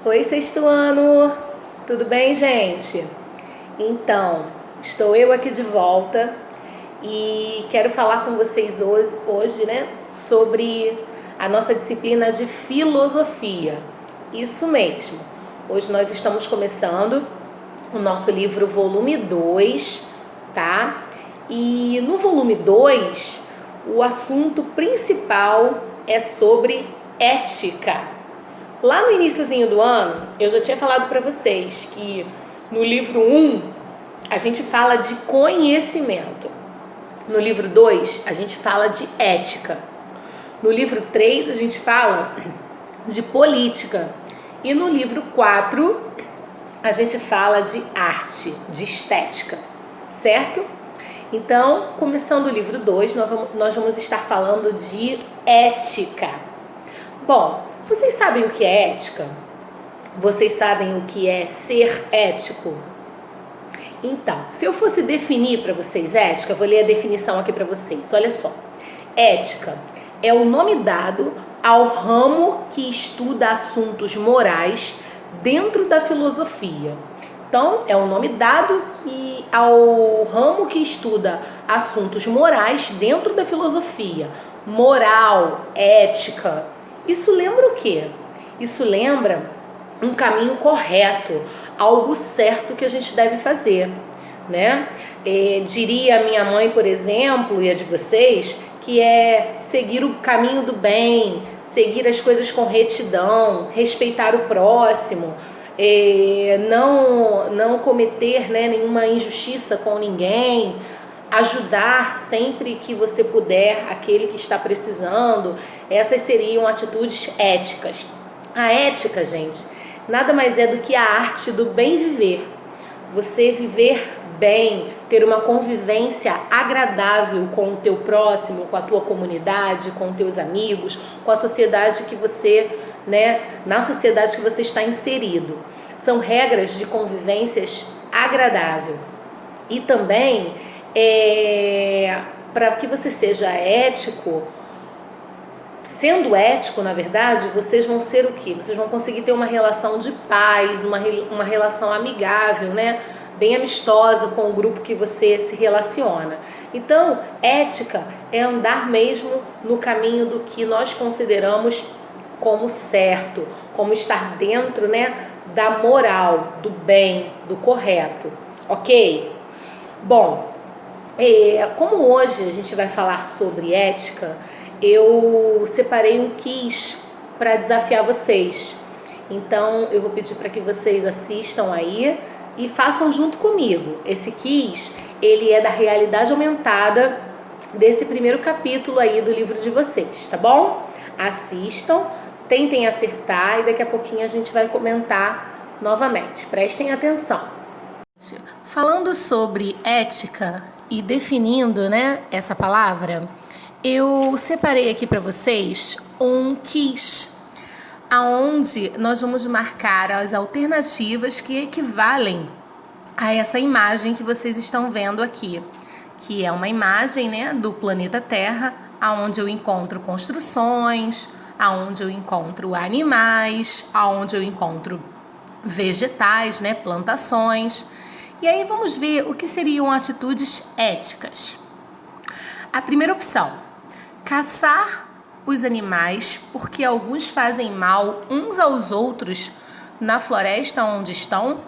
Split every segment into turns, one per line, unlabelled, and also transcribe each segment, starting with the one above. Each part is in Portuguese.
Oi, sexto ano! Tudo bem, gente? Então, estou eu aqui de volta e quero falar com vocês hoje, né, sobre a nossa disciplina de filosofia. Isso mesmo. Hoje nós estamos começando o nosso livro volume 2, tá? E no volume 2, o assunto principal é sobre ética. Lá no iniciozinho do ano, eu já tinha falado para vocês que no livro 1 a gente fala de conhecimento. No livro 2 a gente fala de ética. No livro 3 a gente fala de política. E no livro 4 a gente fala de arte, de estética, certo? Então, começando o livro 2, nós vamos estar falando de ética. Bom, vocês sabem o que é ética? Vocês sabem o que é ser ético? Então, se eu fosse definir para vocês ética, eu vou ler a definição aqui para vocês. Olha só. Ética é o nome dado ao ramo que estuda assuntos morais dentro da filosofia. Então, é o nome dado ao ramo que estuda assuntos morais dentro da filosofia. Moral, ética. Isso lembra o quê? Isso lembra um caminho correto, algo certo que a gente deve fazer, né? Diria a minha mãe, por exemplo, e a de vocês, que é seguir o caminho do bem, seguir as coisas com retidão, respeitar o próximo, não cometer, né, nenhuma injustiça com ninguém, ajudar sempre que você puder aquele que está precisando. Essas seriam atitudes éticas. A ética, gente, nada mais é do que a arte do bem viver. Você viver bem, ter uma convivência agradável com o teu próximo, com a tua comunidade, com os teus amigos, com a sociedade que você, né, na sociedade que você está inserido. São regras de convivências agradável. E também, para que você seja ético, sendo ético, na verdade, vocês vão ser o quê? Vocês vão conseguir ter uma relação de paz, uma relação amigável, né? Bem amistosa com o grupo que você se relaciona. Então, ética é andar mesmo no caminho do que nós consideramos como certo, como estar dentro, né, da moral, do bem, do correto, ok? Bom, como hoje a gente vai falar sobre ética, eu separei um quiz para desafiar vocês. Então eu vou pedir para que vocês assistam aí e façam junto comigo. Esse quiz, ele é da realidade aumentada desse primeiro capítulo aí do livro de vocês, tá bom? Assistam, tentem acertar e daqui a pouquinho a gente vai comentar novamente. Prestem atenção. Falando sobre ética e definindo, né, essa palavra, eu separei aqui para vocês um quiz, aonde nós vamos marcar as alternativas que equivalem a essa imagem que vocês estão vendo aqui, que é uma imagem, né, do planeta Terra, aonde eu encontro construções, aonde eu encontro animais, aonde eu encontro vegetais, né, plantações. E aí vamos ver o que seriam atitudes éticas. A primeira opção: caçar os animais porque alguns fazem mal uns aos outros na floresta onde estão.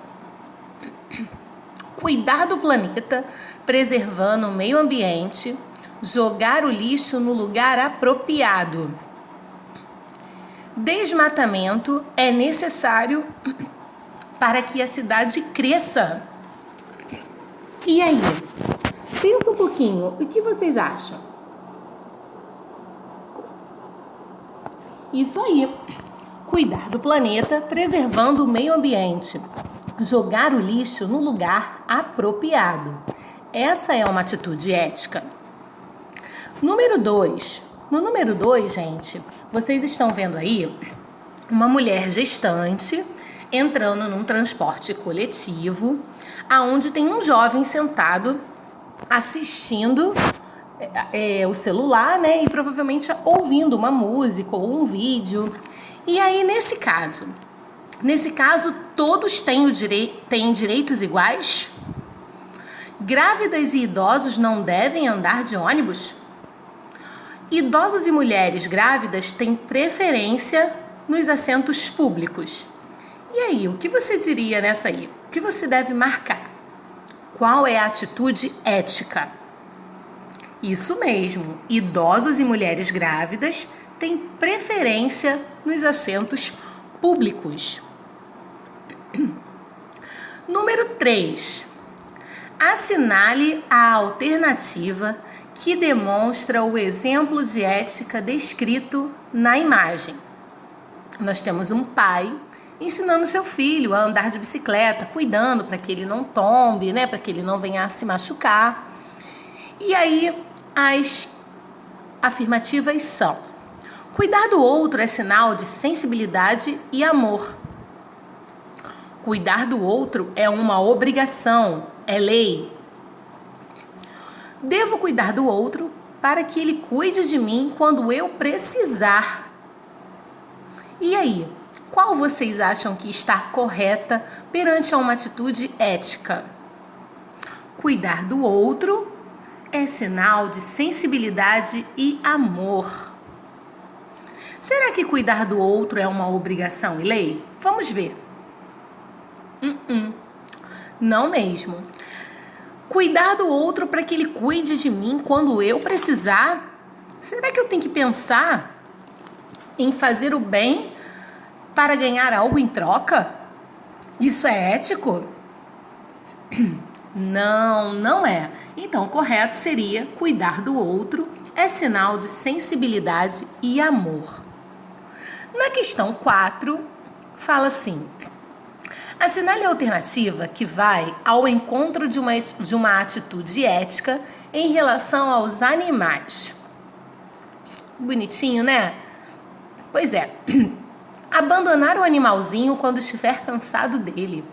Cuidar do planeta, preservando o meio ambiente. Jogar o lixo no lugar apropriado. Desmatamento é necessário para que a cidade cresça. E aí? Pensa um pouquinho, o que vocês acham? Isso aí. Cuidar do planeta, preservando o meio ambiente. Jogar o lixo no lugar apropriado. Essa é uma atitude ética. Número 2. No número 2, gente, vocês estão vendo aí uma mulher gestante entrando num transporte coletivo, aonde tem um jovem sentado assistindo o celular, né, e provavelmente ouvindo uma música ou um vídeo. E aí, nesse caso, Nesse caso, todos têm direitos iguais? Grávidas e idosos não devem andar de ônibus? Idosos e mulheres grávidas têm preferência nos assentos públicos. E aí, o que você diria nessa aí? O que você deve marcar? Qual é a atitude ética? Isso mesmo, idosos e mulheres grávidas têm preferência nos assentos públicos. Número 3. Assinale a alternativa que demonstra o exemplo de ética descrito na imagem. Nós temos um pai ensinando seu filho a andar de bicicleta, cuidando para que ele não tombe, né, para que ele não venha a se machucar. E aí as afirmativas são: cuidar do outro é sinal de sensibilidade e amor. Cuidar do outro é uma obrigação, é lei. Devo cuidar do outro para que ele cuide de mim quando eu precisar. E aí, qual vocês acham que está correta perante a uma atitude ética? Cuidar do outro é sinal de sensibilidade e amor. Será que cuidar do outro é uma obrigação e lei? Vamos ver. Não mesmo. Cuidar do outro para que ele cuide de mim quando eu precisar? Será que eu tenho que pensar em fazer o bem para ganhar algo em troca? Isso é ético? Não, não é. Então, o correto seria: cuidar do outro é sinal de sensibilidade e amor. Na questão 4, fala assim: assinale a alternativa que vai ao encontro de uma atitude ética em relação aos animais. Bonitinho, né? Pois é. Abandonar o animalzinho quando estiver cansado dele.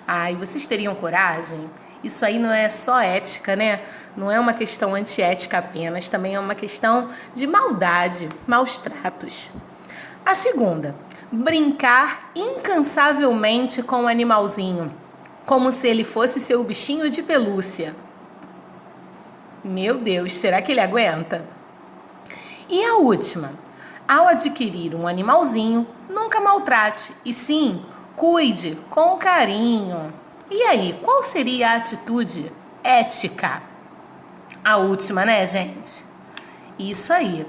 Ai, vocês teriam coragem? Isso aí não é só ética, né? Não é uma questão antiética apenas, também é uma questão de maldade, maus tratos. A segunda: brincar incansavelmente com o animalzinho, como se ele fosse seu bichinho de pelúcia. Meu Deus, será que ele aguenta? E a última: ao adquirir um animalzinho, nunca maltrate, e sim, cuide com carinho. E aí, qual seria a atitude ética? A última, né, gente? Isso aí.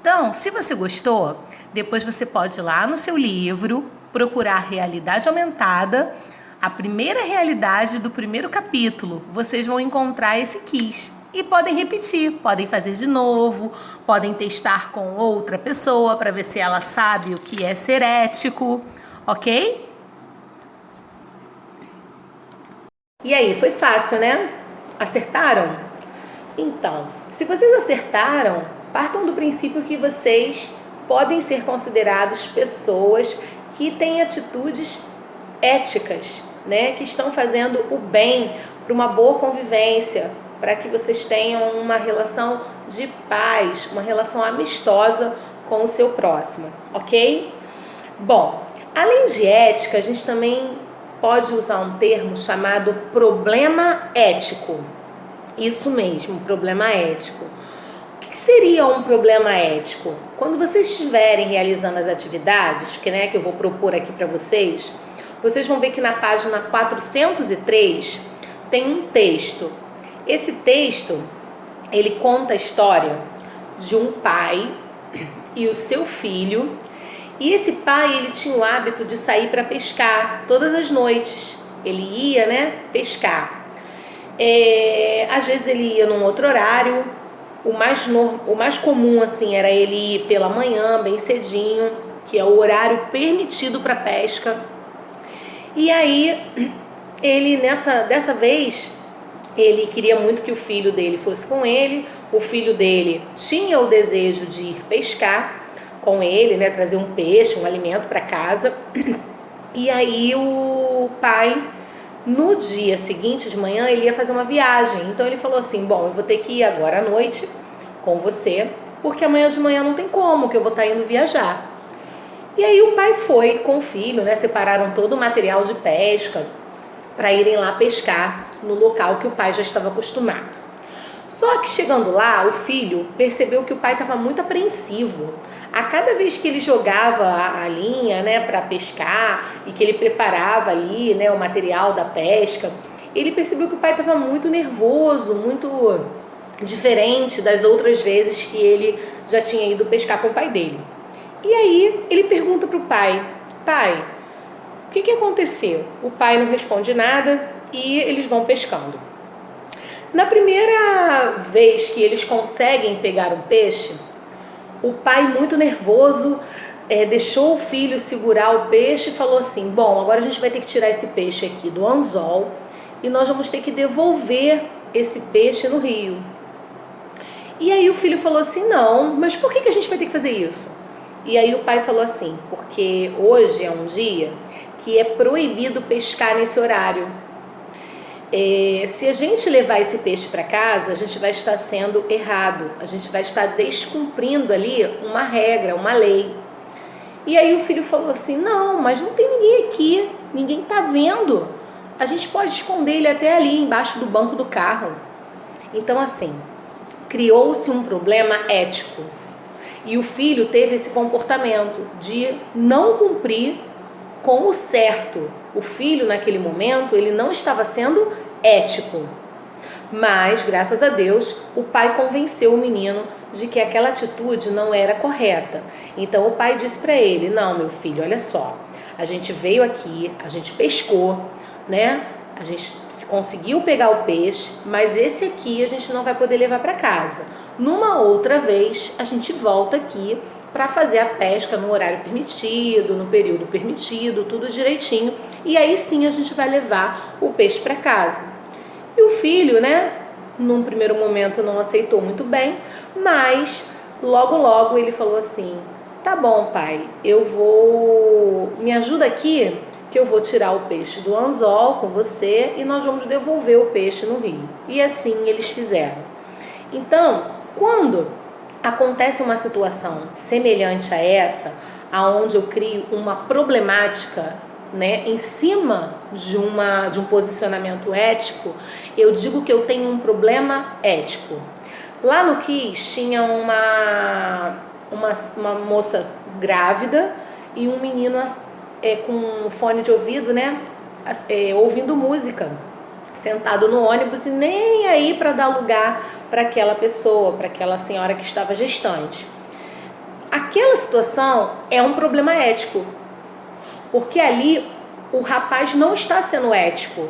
Então, se você gostou, depois você pode ir lá no seu livro, procurar Realidade Aumentada, a primeira realidade do primeiro capítulo. Vocês vão encontrar esse quiz e podem repetir, podem fazer de novo, podem testar com outra pessoa para ver se ela sabe o que é ser ético, ok? E aí, foi fácil, né? Acertaram? Então, se vocês acertaram, partam do princípio que vocês podem ser considerados pessoas que têm atitudes éticas, né? Que estão fazendo o bem para uma boa convivência, para que vocês tenham uma relação de paz, uma relação amistosa com o seu próximo, ok? Bom, além de ética, a gente também pode usar um termo chamado problema ético. Isso mesmo, problema ético. O que seria um problema ético? Quando vocês estiverem realizando as atividades, que eu vou propor aqui para vocês, vocês vão ver que na página 403 tem um texto. Esse texto, ele conta a história de um pai e o seu filho. E esse pai, ele tinha o hábito de sair para pescar todas as noites. Ele ia, pescar. Às vezes ele ia num outro horário. O mais comum, assim, era ele ir pela manhã, bem cedinho, que é o horário permitido para pesca. E aí, ele, dessa vez, ele queria muito que o filho dele fosse com ele. O filho dele tinha o desejo de ir pescar com ele, trazer um peixe, um alimento para casa. E aí o pai, no dia seguinte de manhã, ele ia fazer uma viagem. Então ele falou assim: bom, eu vou ter que ir agora à noite com você, porque amanhã de manhã não tem como, que eu vou estar indo viajar. E aí o pai foi com o filho, né? Separaram todo o material de pesca para irem lá pescar no local que o pai já estava acostumado. Só que chegando lá, o filho percebeu que o pai estava muito apreensivo. A cada vez que ele jogava a linha, né, para pescar e que ele preparava ali, né, o material da pesca, ele percebeu que o pai estava muito nervoso, muito diferente das outras vezes que ele já tinha ido pescar com o pai dele. E aí ele pergunta para o pai: pai, o que aconteceu? O pai não responde nada e eles vão pescando. Na primeira vez que eles conseguem pegar um peixe, o pai, muito nervoso, deixou o filho segurar o peixe e falou assim: bom, agora a gente vai ter que tirar esse peixe aqui do anzol e nós vamos ter que devolver esse peixe no rio. E aí o filho falou assim: não, mas por que a gente vai ter que fazer isso? E aí o pai falou assim: porque hoje é um dia que é proibido pescar nesse horário. Se a gente levar esse peixe para casa, a gente vai estar sendo errado, a gente vai estar descumprindo ali uma regra, uma lei. E aí o filho falou assim: não, mas não tem ninguém aqui, ninguém está vendo, a gente pode esconder ele até ali embaixo do banco do carro. Então assim, criou-se um problema ético e o filho teve esse comportamento de não cumprir com o certo. O filho, naquele momento, ele não estava sendo ético. Mas, graças a Deus, o pai convenceu o menino de que aquela atitude não era correta. Então, o pai disse para ele: não, meu filho, olha só, a gente veio aqui, a gente pescou, né? A gente conseguiu pegar o peixe, mas esse aqui a gente não vai poder levar para casa. Numa outra vez, a gente volta aqui para fazer a pesca no horário permitido, no período permitido, tudo direitinho. E aí sim a gente vai levar o peixe para casa. E o filho, né, num primeiro momento não aceitou muito bem, mas logo ele falou assim: tá bom, pai, me ajuda aqui que eu vou tirar o peixe do anzol com você e nós vamos devolver o peixe no rio. E assim eles fizeram. Então, quando acontece uma situação semelhante a essa, aonde eu crio uma problemática, né, em cima de um posicionamento ético, eu digo que eu tenho um problema ético. Lá no Kiss tinha uma moça grávida e um menino com fone de ouvido, né, ouvindo música, sentado no ônibus e nem aí para dar lugar para aquela pessoa, para aquela senhora que estava gestante. Aquela situação é um problema ético, porque ali o rapaz não está sendo ético,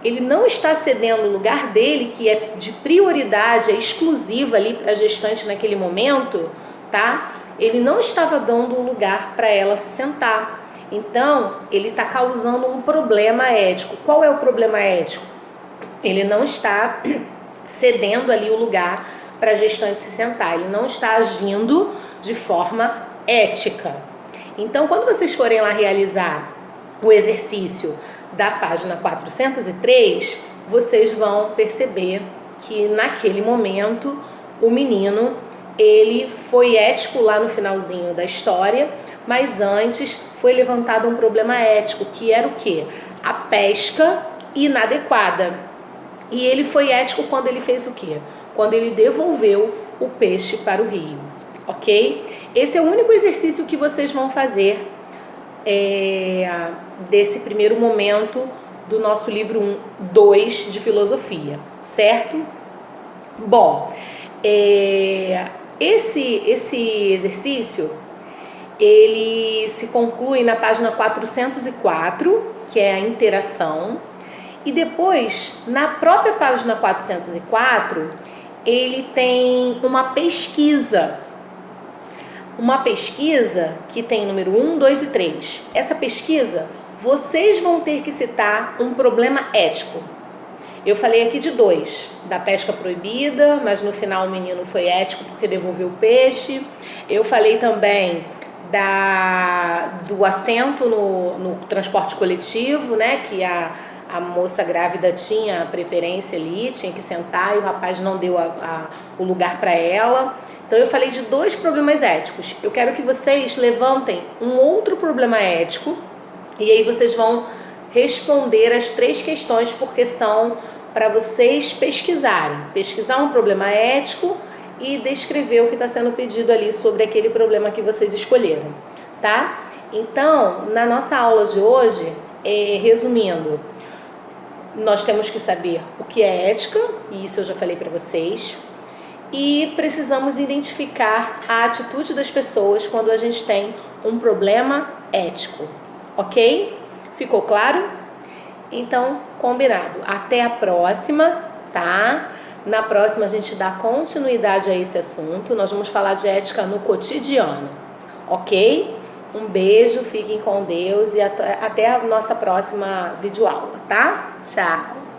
ele não está cedendo o lugar dele, que é de prioridade, é exclusiva ali para a gestante naquele momento, tá? Ele não estava dando um lugar para ela se sentar. Então, ele está causando um problema ético. Qual é o problema ético? Ele não está cedendo ali o lugar para a gestante se sentar, ele não está agindo de forma ética. Então, quando vocês forem lá realizar o exercício da página 403, vocês vão perceber que naquele momento o menino, ele foi ético lá no finalzinho da história, mas antes foi levantado um problema ético, que era o quê? A pesca inadequada. E ele foi ético quando ele fez o quê? Quando ele devolveu o peixe para o rio, ok? Esse é o único exercício que vocês vão fazer desse primeiro momento do nosso livro 2 de filosofia, certo? Bom, esse exercício, ele se conclui na página 404, que é a interação. E depois, na própria página 404, ele tem uma pesquisa. Uma pesquisa que tem número 1, 2 e 3. Essa pesquisa, vocês vão ter que citar um problema ético. Eu falei aqui de 2, da pesca proibida, mas no final o menino foi ético porque devolveu o peixe. Eu falei também do assento no transporte coletivo, né, que a moça grávida tinha preferência ali, tinha que sentar e o rapaz não deu o lugar para ela. Então eu falei de 2 problemas éticos. Eu quero que vocês levantem um outro problema ético e aí vocês vão responder as 3 questões, porque são para vocês pesquisar um problema ético e descrever o que está sendo pedido ali sobre aquele problema que vocês escolheram, tá? Então, na nossa aula de hoje, resumindo, nós temos que saber o que é ética, e isso eu já falei para vocês, e precisamos identificar a atitude das pessoas quando a gente tem um problema ético, ok? Ficou claro? Então, combinado. Até a próxima, tá? Na próxima a gente dá continuidade a esse assunto. Nós vamos falar de ética no cotidiano, ok? Um beijo, fiquem com Deus e até a nossa próxima videoaula, tá? Tchau!